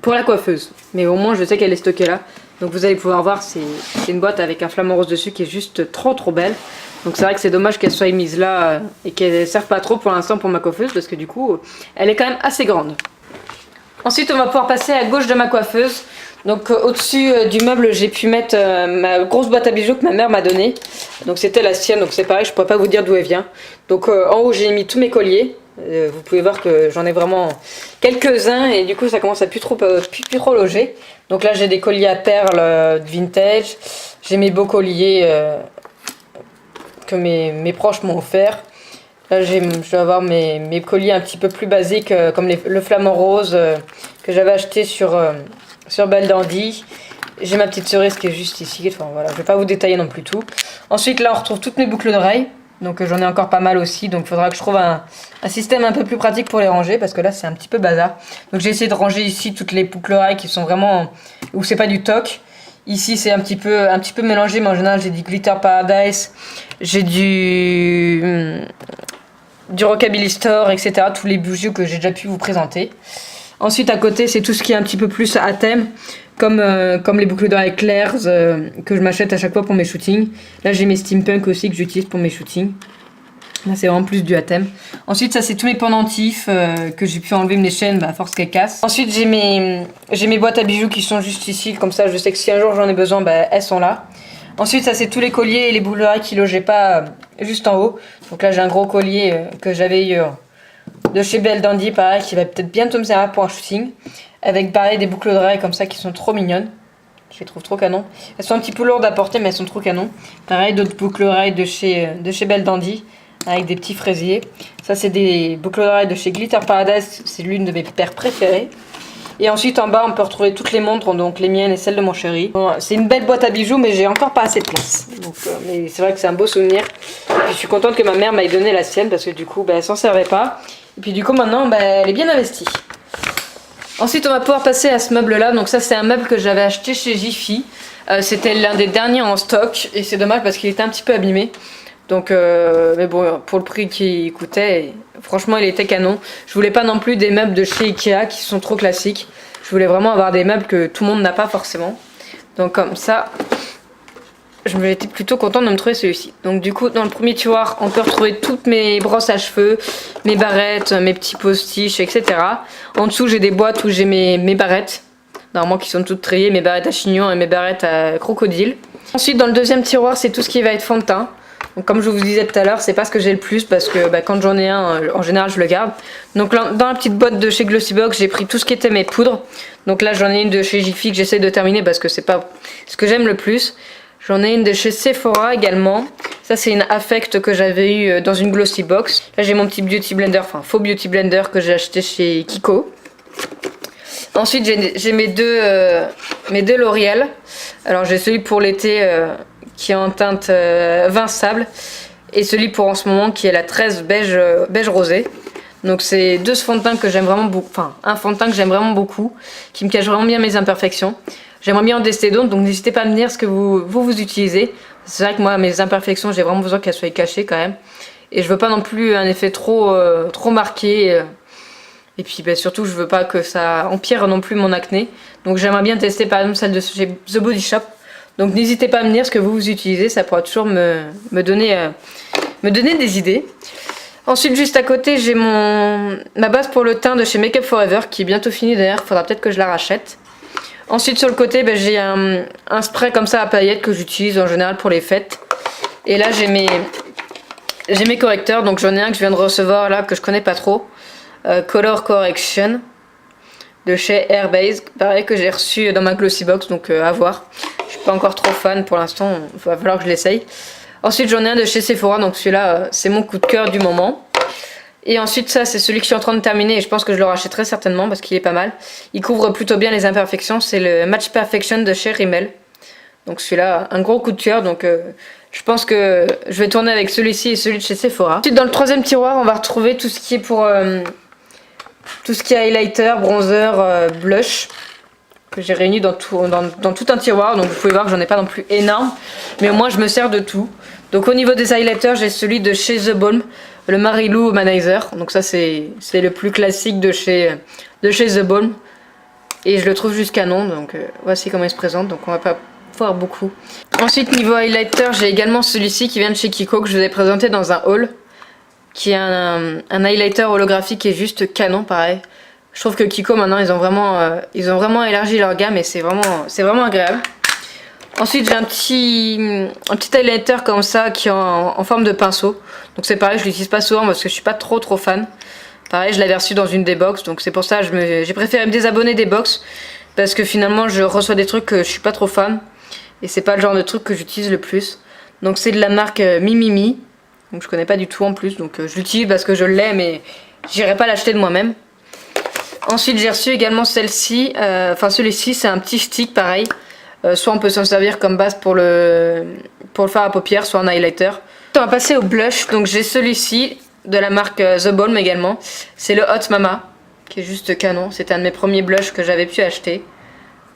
pour la coiffeuse. Mais au moins je sais qu'elle est stockée là. Donc vous allez pouvoir voir, c'est une boîte avec un flamant rose dessus qui est juste trop belle. Donc c'est vrai que c'est dommage qu'elle soit mise là et qu'elle ne serve pas trop pour l'instant pour ma coiffeuse. Parce que du coup elle est quand même assez grande. Ensuite on va pouvoir passer à gauche de ma coiffeuse. Donc au-dessus du meuble j'ai pu mettre ma grosse boîte à bijoux que ma mère m'a donnée. Donc c'était la sienne, donc c'est pareil, je pourrais pas vous dire d'où elle vient. Donc en haut j'ai mis tous mes colliers. Vous pouvez voir que j'en ai vraiment quelques-uns et du coup ça commence à plus trop loger. Donc là j'ai des colliers à perles vintage. J'ai mes beaux colliers que mes proches m'ont offert. Là je vais avoir mes colliers un petit peu plus basiques comme le flamant rose que j'avais acheté sur Belle Dandy. J'ai ma petite cerise qui est juste ici. Enfin voilà, je vais pas vous détailler non plus tout. Ensuite là on retrouve toutes mes boucles d'oreilles. Donc j'en ai encore pas mal aussi. Donc il faudra que je trouve un système un peu plus pratique pour les ranger. Parce que là c'est un petit peu bazar. Donc j'ai essayé de ranger ici toutes les boucles d'oreilles qui sont vraiment... où c'est pas du toc. Ici c'est un petit peu mélangé. Mais en général j'ai du Glitter Paradise. J'ai du Rockabilly Store, etc. Tous les bijoux que j'ai déjà pu vous présenter. Ensuite à côté c'est tout ce qui est un petit peu plus à thème. Comme les boucles d'oreilles claires que je m'achète à chaque fois pour mes shootings. Là j'ai mes steampunk aussi que j'utilise pour mes shootings. Là c'est vraiment plus du à thème. Ensuite ça c'est tous mes pendentifs que j'ai pu enlever mes chaînes à force qu'elles cassent. Ensuite j'ai mes boîtes à bijoux qui sont juste ici. Comme ça je sais que si un jour j'en ai besoin elles sont là. Ensuite ça c'est tous les colliers et les boucles d'oreilles qui logeaient pas juste en haut. Donc là j'ai un gros collier que j'avais eu de chez Belle Dandy pareil qui va peut-être bientôt me servir pour un shooting. Avec pareil des boucles d'oreilles comme ça qui sont trop mignonnes. Je les trouve trop canon. Elles sont un petit peu lourdes à porter mais elles sont trop canon. Pareil d'autres boucles d'oreilles de chez Belle Dandy avec des petits fraisiers. Ça c'est des boucles d'oreilles de chez Glitter Paradise. C'est l'une de mes paires préférées. Et ensuite en bas on peut retrouver toutes les montres. Donc les miennes et celles de mon chéri. Bon, c'est une belle boîte à bijoux mais j'ai encore pas assez de place. Donc, mais c'est vrai que c'est un beau souvenir. Et puis, je suis contente que ma mère m'ait donné la sienne. Parce que du coup elle s'en servait pas. Et puis du coup maintenant elle est bien investie. Ensuite on va pouvoir passer à ce meuble là, donc ça c'est un meuble que j'avais acheté chez Jiffy. C'était l'un des derniers en stock et c'est dommage parce qu'il était un petit peu abîmé. Donc mais bon pour le prix qu'il coûtait, franchement il était canon. Je voulais pas non plus des meubles de chez Ikea qui sont trop classiques. Je voulais vraiment avoir des meubles que tout le monde n'a pas forcément. Donc comme ça, je me étais plutôt contente de me trouver celui-ci. Donc du coup dans le premier tiroir on peut retrouver toutes mes brosses à cheveux, mes barrettes, mes petits postiches, etc. En dessous j'ai des boîtes où j'ai mes barrettes, normalement qui sont toutes triées, mes barrettes à chignon et mes barrettes à crocodile. Ensuite dans le deuxième tiroir c'est tout ce qui va être fond de teint. Donc comme je vous disais tout à l'heure c'est pas ce que j'ai le plus parce que quand j'en ai un en général je le garde. Donc là, dans la petite boîte de chez Glossybox j'ai pris tout ce qui était mes poudres. Donc là j'en ai une de chez Jiffy que j'essaie de terminer parce que c'est pas ce que j'aime le plus. J'en ai une de chez Sephora également. Ça c'est une Affect que j'avais eu dans une Glossybox. Là j'ai mon petit beauty blender, enfin faux beauty blender que j'ai acheté chez Kiko. Ensuite j'ai mes deux L'Oréal. Alors j'ai celui pour l'été qui est en teinte vin sable. Et celui pour en ce moment qui est la 13 beige rosé. Donc c'est deux fonds de teint que j'aime vraiment beaucoup. Enfin un fond de teint que j'aime vraiment beaucoup. Qui me cache vraiment bien mes imperfections. J'aimerais bien en tester d'autres, donc n'hésitez pas à me dire ce que vous utilisez. C'est vrai que moi, mes imperfections, j'ai vraiment besoin qu'elles soient cachées quand même. Et je veux pas non plus un effet trop marqué. Et puis surtout, je veux pas que ça empire non plus mon acné. Donc j'aimerais bien tester par exemple celle de chez The Body Shop. Donc n'hésitez pas à me dire ce que vous utilisez, ça pourra toujours me donner des idées. Ensuite, juste à côté, j'ai ma base pour le teint de chez Make Up Forever qui est bientôt finie d'ailleurs, il faudra peut-être que je la rachète. Ensuite sur le côté j'ai un spray comme ça à paillettes que j'utilise en général pour les fêtes. Et là j'ai mes correcteurs, donc j'en ai un que je viens de recevoir là que je connais pas trop. Color Correction de chez Airbase, pareil que j'ai reçu dans ma Glossybox, donc à voir. Je suis pas encore trop fan pour l'instant, il va falloir que je l'essaye. Ensuite j'en ai un de chez Sephora, donc celui-là c'est mon coup de cœur du moment. Et ensuite ça c'est celui que je suis en train de terminer et je pense que je le rachèterai certainement parce qu'il est pas mal. Il couvre plutôt bien les imperfections, c'est le Match Perfection de chez Rimmel. Donc celui-là, un gros coup de cœur, donc je pense que je vais tourner avec celui-ci et celui de chez Sephora. Ensuite dans le troisième tiroir on va retrouver tout ce qui est pour tout ce qui est highlighter, bronzer, blush. que j'ai réuni dans tout un tiroir. Donc vous pouvez voir que j'en ai pas non plus énorme, mais au moins je me sers de tout. Donc au niveau des highlighters, j'ai celui de chez The Balm, le Marilou Humanizer. Donc ça c'est le plus classique de chez The Balm. Et je le trouve juste canon, donc voici comment il se présente. Donc on va pas voir beaucoup. Ensuite niveau highlighter, j'ai également celui-ci qui vient de chez Kiko, que je vous ai présenté dans un haul, qui est un highlighter holographique qui est juste canon, pareil. Je trouve que Kiko maintenant ils ont vraiment élargi leur gamme et c'est vraiment agréable. Ensuite j'ai un petit highlighter comme ça qui est en forme de pinceau. Donc c'est pareil, je l'utilise pas souvent parce que je suis pas trop fan. Pareil, je l'avais reçu dans une des box, donc c'est pour ça que j'ai préféré me désabonner des box, parce que finalement je reçois des trucs que je suis pas trop fan et c'est pas le genre de truc que j'utilise le plus. Donc c'est de la marque Mimimi, donc je connais pas du tout en plus, donc je l'utilise parce que je l'ai, mais j'irai pas l'acheter de moi-même. Ensuite j'ai reçu également celle-ci, celui-ci c'est un petit stick pareil. Soit on peut s'en servir comme base pour le fard à paupières, soit un highlighter. On va passer au blush, donc j'ai celui-ci de la marque The Balm également. C'est le Hot Mama, qui est juste canon. C'était un de mes premiers blushs que j'avais pu acheter.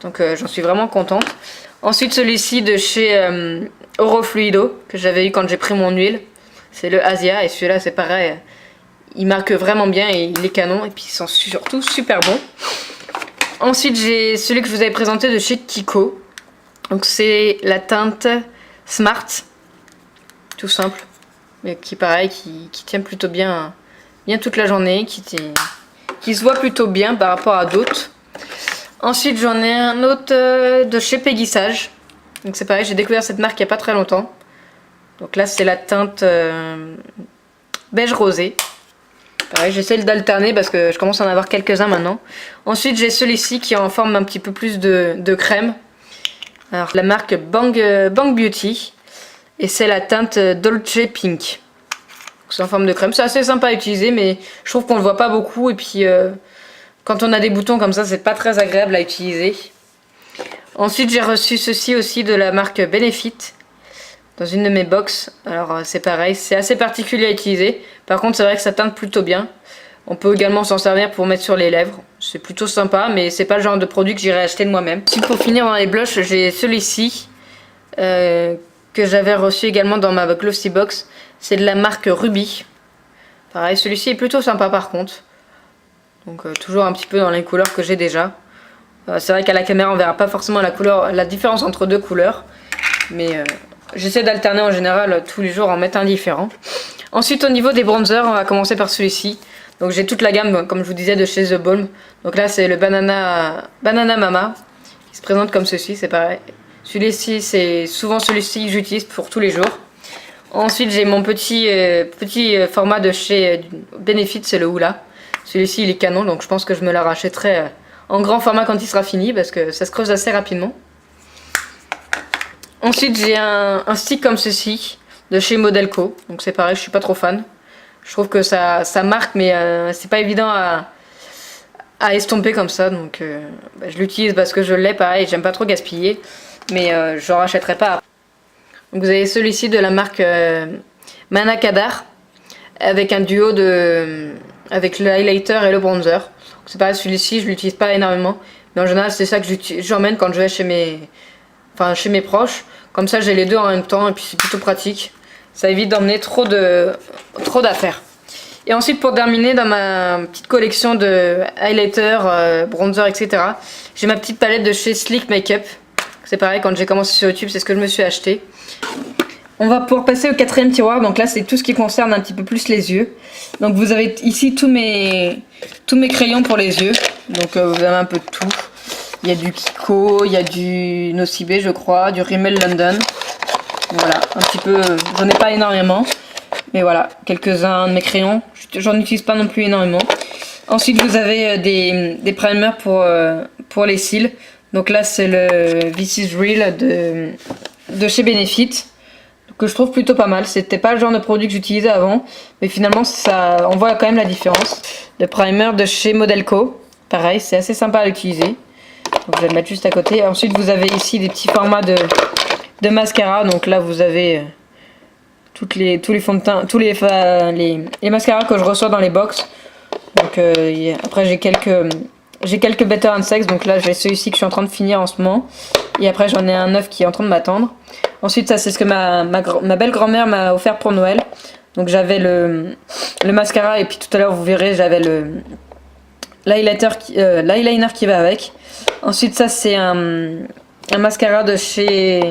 Donc j'en suis vraiment contente. Ensuite celui-ci de chez Oro Fluido, que j'avais eu quand j'ai pris mon huile. C'est le Asia, et celui-là c'est pareil. Il marque vraiment bien et il est canon. Et puis ils sont surtout super bons. Ensuite j'ai celui que je vous avais présenté de chez Kiko. Donc c'est la teinte Smart, tout simple, mais qui pareil, qui tient plutôt bien toute la journée, qui se voit plutôt bien par rapport à d'autres. Ensuite j'en ai un autre de chez Peggy Sage. Donc c'est pareil, j'ai découvert cette marque il n'y a pas très longtemps. Donc là c'est la teinte beige rosé. Pareil, j'essaie d'alterner parce que je commence à en avoir quelques-uns maintenant. Ensuite j'ai celui-ci qui est en forme un petit peu plus de crème. Alors la marque Bang Beauty, et c'est la teinte Dolce Pink. C'est en forme de crème, c'est assez sympa à utiliser, mais je trouve qu'on le voit pas beaucoup, et puis quand on a des boutons comme ça c'est pas très agréable à utiliser. Ensuite j'ai reçu ceci aussi de la marque Benefit dans une de mes box. Alors c'est pareil, c'est assez particulier à utiliser, par contre c'est vrai que ça teinte plutôt bien. On peut également s'en servir pour mettre sur les lèvres. C'est plutôt sympa, mais c'est pas le genre de produit que j'irai acheter de moi-même. Ensuite, pour finir dans les blushs, j'ai celui-ci que j'avais reçu également dans ma Glossy Box. C'est de la marque Ruby. Pareil, celui-ci est plutôt sympa par contre. Donc toujours un petit peu dans les couleurs que j'ai déjà. C'est vrai qu'à la caméra on verra pas forcément la différence entre deux couleurs. Mais j'essaie d'alterner en général tous les jours, en mettre un différent. Ensuite au niveau des bronzers, on va commencer par celui-ci. Donc j'ai toute la gamme, comme je vous disais, de chez The Balm. Donc là c'est le Banana Mama, qui se présente comme ceci, c'est pareil. Celui-ci, c'est souvent celui-ci que j'utilise pour tous les jours. Ensuite j'ai mon petit format de chez Benefit, c'est le Hoola. Celui-ci il est canon, donc je pense que je me la rachèterai en grand format quand il sera fini, parce que ça se creuse assez rapidement. Ensuite j'ai un stick comme ceci, de chez Modelco. Donc c'est pareil, je suis pas trop fan. Je trouve que ça marque, mais c'est pas évident à estomper comme ça. Donc je l'utilise parce que je l'ai, pareil, j'aime pas trop gaspiller. Mais je rachèterai pas. Donc vous avez celui-ci de la marque Manakadar, avec un duo avec le highlighter et le bronzer. C'est pareil, celui-ci je l'utilise pas énormément. Mais en général c'est ça que j'emmène quand je vais chez mes proches. Comme ça j'ai les deux en même temps et puis c'est plutôt pratique. Ça évite d'emmener trop d'affaires. Et ensuite pour terminer, dans ma petite collection de highlighter, bronzer, etc. j'ai ma petite palette de chez Slick Makeup. C'est pareil, quand j'ai commencé sur YouTube, c'est ce que je me suis acheté. On va pouvoir passer au quatrième tiroir. Donc là c'est tout ce qui concerne un petit peu plus les yeux. Donc vous avez ici tous mes crayons pour les yeux. Donc vous avez un peu de tout. Il y a du Kiko, il y a du Nocibé je crois, du Rimmel London. Voilà, un petit peu, j'en ai pas énormément, mais voilà, quelques-uns de mes crayons, j'en utilise pas non plus énormément. Ensuite vous avez des primers pour les cils, donc là c'est le This is Real de chez Benefit, que je trouve plutôt pas mal. C'était pas le genre de produit que j'utilisais avant, mais finalement on voit quand même la différence. Le primer de chez Modelco, pareil, c'est assez sympa à utiliser, donc je vais le mettre juste à côté. Ensuite vous avez ici des petits formats de mascara. Donc là vous avez tous les fonds de teint, les mascaras que je reçois dans les box. Donc après j'ai quelques J'ai quelques Better Sex, donc là j'ai celui-ci que je suis en train de finir en ce moment. Et après j'en ai un neuf qui est en train de m'attendre. Ensuite ça c'est ce que ma belle grand-mère m'a offert pour Noël. Donc j'avais le mascara et puis tout à l'heure vous verrez j'avais l'eyeliner qui va avec. Ensuite ça c'est un mascara de chez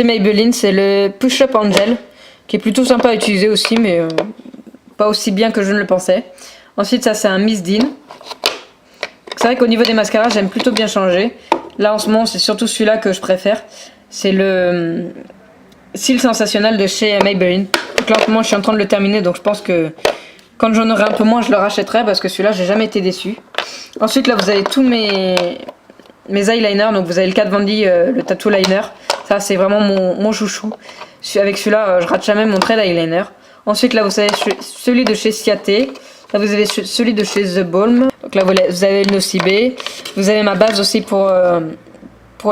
Maybelline, c'est le Push Up Angel qui est plutôt sympa à utiliser aussi mais pas aussi bien que je ne le pensais. Ensuite ça c'est un Miss Dean. C'est vrai qu'au niveau des mascaras j'aime plutôt bien changer. Là en ce moment c'est surtout celui-là que je préfère. C'est le Cils Sensationnel de chez Maybelline. Donc là en ce moment je suis en train de le terminer donc je pense que quand j'en aurai un peu moins je le rachèterai parce que celui-là j'ai jamais été déçu. Ensuite là vous avez tous mes eyeliners. Donc vous avez le Kat Von D, le Tattoo Liner. Ça c'est vraiment mon chouchou. Avec celui-là je rate jamais mon trait d'eyeliner. Ensuite là vous avez celui de chez Ciaté. Là vous avez celui de chez The Balm. Donc là vous avez le Nocibé. Vous avez ma base aussi pour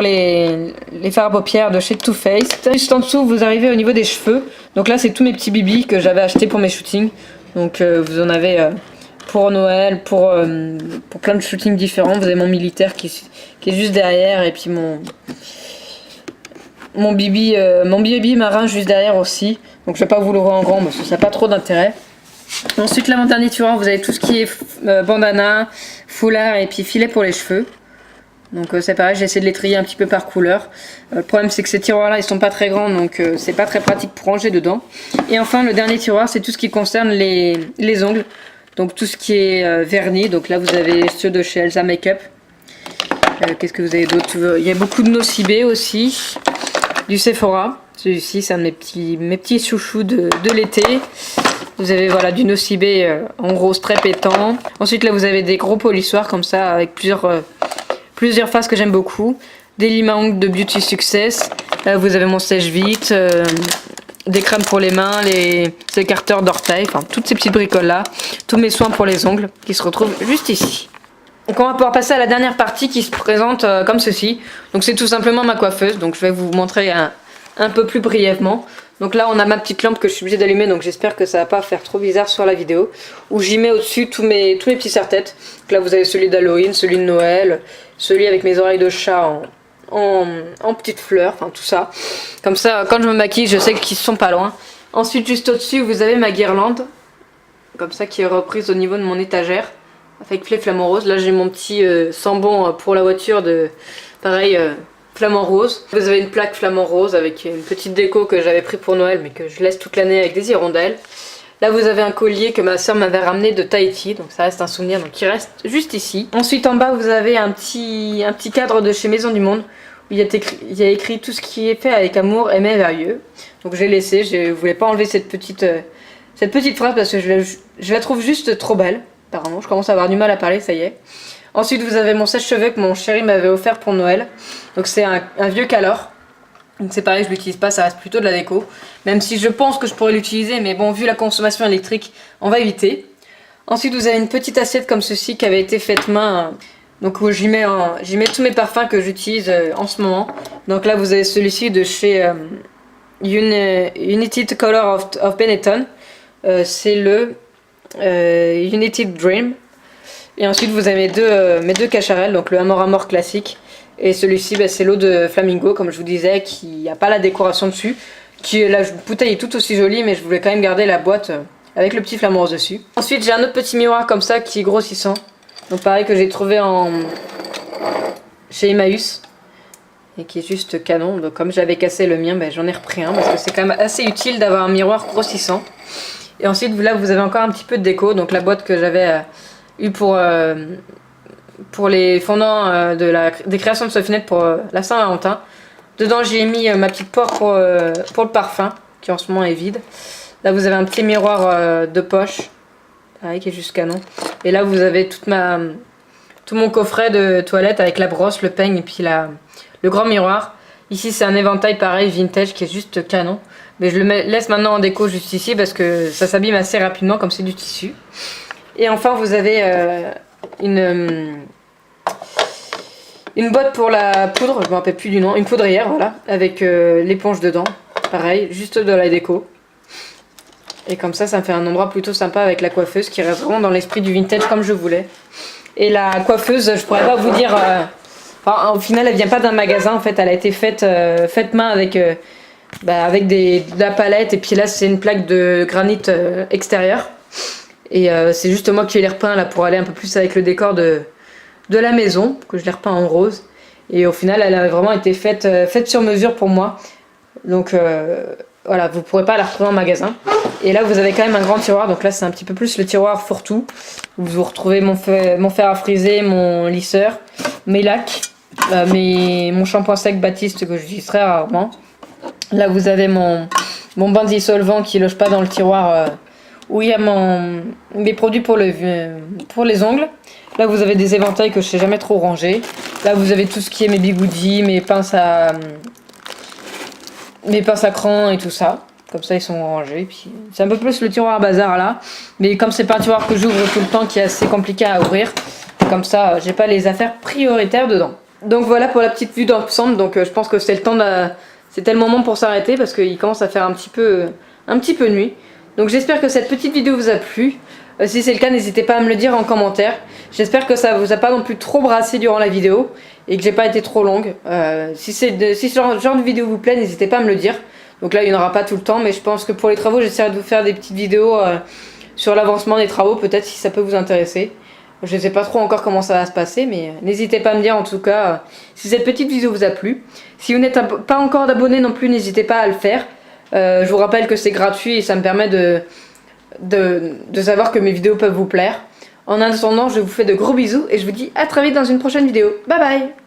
les fards à paupières de chez Too Faced. Juste en dessous vous arrivez au niveau des cheveux. Donc là c'est tous mes petits bibis que j'avais acheté pour mes shootings. Donc vous en avez pour Noël, pour plein de shootings différents. Vous avez mon militaire qui est juste derrière. Et puis mon bibi marin juste derrière aussi. Donc je vais pas vous l'ouvrir en grand parce que ça n'a pas trop d'intérêt. Ensuite là mon dernier tiroir vous avez tout ce qui est bandana, foulard et puis filet pour les cheveux. Donc c'est pareil, j'ai essayé de les trier un petit peu par couleur. Le problème c'est que ces tiroirs là ils sont pas très grands donc c'est pas très pratique pour ranger dedans. Et enfin le dernier tiroir c'est tout ce qui concerne les ongles. Donc tout ce qui est vernis. Donc là vous avez ceux de chez Elsa Makeup. Qu'est-ce que vous avez d'autre? Il y a beaucoup de Nocibé aussi. Du Sephora. Celui-ci c'est un de mes petits chouchous de l'été. Vous avez voilà du Nocibé en rose très pétant. Ensuite là vous avez des gros polissoirs comme ça avec plusieurs faces que j'aime beaucoup. Des limes à ongles de Beauty Success. Là vous avez mon sèche-vite. Des crèmes pour les mains, les écarteurs d'orteils. Enfin toutes ces petites bricoles là. Tous mes soins pour les ongles qui se retrouvent juste ici. Donc on va pouvoir passer à la dernière partie qui se présente comme ceci. Donc c'est tout simplement ma coiffeuse. Donc je vais vous montrer un peu plus brièvement. Donc là on a ma petite lampe que je suis obligée d'allumer, donc j'espère que ça va pas faire trop bizarre sur la vidéo. Où j'y mets au-dessus tous mes petits serre-têtes. Donc là vous avez celui d'Halloween, celui de Noël, celui avec mes oreilles de chat en petites fleurs, enfin tout ça. Comme ça quand je me maquille je sais qu'ils sont pas loin. Ensuite juste au-dessus vous avez ma guirlande. Comme ça qui est reprise au niveau de mon étagère. Avec les flamants roses. Là j'ai mon petit sambon pour la voiture de pareil flamant rose. Vous avez une plaque flamant rose avec une petite déco que j'avais pris pour Noël mais que je laisse toute l'année avec des hirondelles. Là vous avez un collier que ma soeur m'avait ramené de Tahiti, donc ça reste un souvenir, donc il reste juste ici. Ensuite en bas vous avez un petit cadre de chez Maison du Monde où il y a écrit tout ce qui est fait avec amour et merveilleux. Donc j'ai laissé, je voulais pas enlever cette petite phrase parce que je la trouve juste trop belle. Apparemment je commence à avoir du mal à parler, ça y est. Ensuite vous avez mon sèche-cheveux que mon chéri m'avait offert pour Noël. Donc c'est un vieux Calor. Donc c'est pareil, je l'utilise pas, ça reste plutôt de la déco. Même si je pense que je pourrais l'utiliser, mais bon, vu la consommation électrique, on va éviter. Ensuite vous avez une petite assiette comme ceci qui avait été faite main. Donc où j'y mets tous mes parfums que j'utilise en ce moment. Donc là vous avez celui-ci de chez United Color of Benetton. C'est le United Dream. Et ensuite vous avez mes deux cacharels, donc le Amor classique. Et celui-ci c'est l'eau de Flamingo comme je vous disais, qui n'a pas la décoration dessus. La bouteille est tout aussi jolie mais je voulais quand même garder la boîte avec le petit flamant rose dessus. Ensuite j'ai un autre petit miroir comme ça qui est grossissant. Donc pareil que j'ai trouvé chez Emmaüs. Et qui est juste canon. Donc comme j'avais cassé le mien, j'en ai repris un parce que c'est quand même assez utile d'avoir un miroir grossissant. Et ensuite là vous avez encore un petit peu de déco. Donc la boîte que j'avais eu pour les fondants des créations de Sofinette pour la Saint-Valentin. Dedans j'ai mis ma petite poire pour le parfum qui en ce moment est vide. Là vous avez un petit miroir de poche pareil, qui est juste canon. Et là vous avez tout mon coffret de toilette avec la brosse, le peigne et puis le grand miroir. Ici c'est un éventail pareil vintage qui est juste canon. Mais je le laisse maintenant en déco juste ici parce que ça s'abîme assez rapidement comme c'est du tissu. Et enfin vous avez une boîte pour la poudre, je me rappelle plus du nom, une poudrière voilà, avec l'éponge dedans, pareil, juste de la déco. Et comme ça me fait un endroit plutôt sympa avec la coiffeuse qui reste vraiment dans l'esprit du vintage comme je voulais. Et la coiffeuse, je pourrais pas vous dire. Enfin, au final, elle vient pas d'un magasin. En fait, elle a été faite main avec avec de la palette. Et puis là, c'est une plaque de granit extérieur. Et c'est juste moi qui l'ai repeint là pour aller un peu plus avec le décor de la maison, que je l'ai repeint en rose. Et au final, elle a vraiment été faite sur mesure pour moi. Donc voilà, vous pourrez pas la retrouver en magasin. Et là, vous avez quand même un grand tiroir. Donc là, c'est un petit peu plus le tiroir fourre-tout. Vous retrouvez mon fer à friser, mon lisseur, mes lacs, mon shampoing sec Baptiste que j'utilise très rarement. Là, vous avez mon bain dissolvant qui loge pas dans le tiroir où il y a mes produits pour les ongles. Là, vous avez des éventails que je sais jamais trop ranger. Là, vous avez tout ce qui est mes bigoudis, mes pinces à cran et tout ça. Comme ça, ils sont rangés. Puis c'est un peu plus le tiroir à bazar là. Mais comme c'est pas un tiroir que j'ouvre tout le temps, qui est assez compliqué à ouvrir, comme ça, j'ai pas les affaires prioritaires dedans. Donc voilà pour la petite vue d'ensemble. Donc je pense que c'était le moment pour s'arrêter parce qu'il commence à faire un petit peu nuit. Donc j'espère que cette petite vidéo vous a plu. Si c'est le cas, n'hésitez pas à me le dire en commentaire. J'espère que ça vous a pas non plus trop brassé durant la vidéo et que j'ai pas été trop longue. Si ce genre de vidéo vous plaît, n'hésitez pas à me le dire. Donc là, il n'y en aura pas tout le temps, mais je pense que pour les travaux, j'essaierai de vous faire des petites vidéos sur l'avancement des travaux, peut-être si ça peut vous intéresser. Je ne sais pas trop encore comment ça va se passer, mais n'hésitez pas à me dire en tout cas si cette petite vidéo vous a plu. Si vous n'êtes pas encore d'abonné non plus, n'hésitez pas à le faire. Je vous rappelle que c'est gratuit et ça me permet de savoir que mes vidéos peuvent vous plaire. En attendant, je vous fais de gros bisous et je vous dis à très vite dans une prochaine vidéo. Bye bye!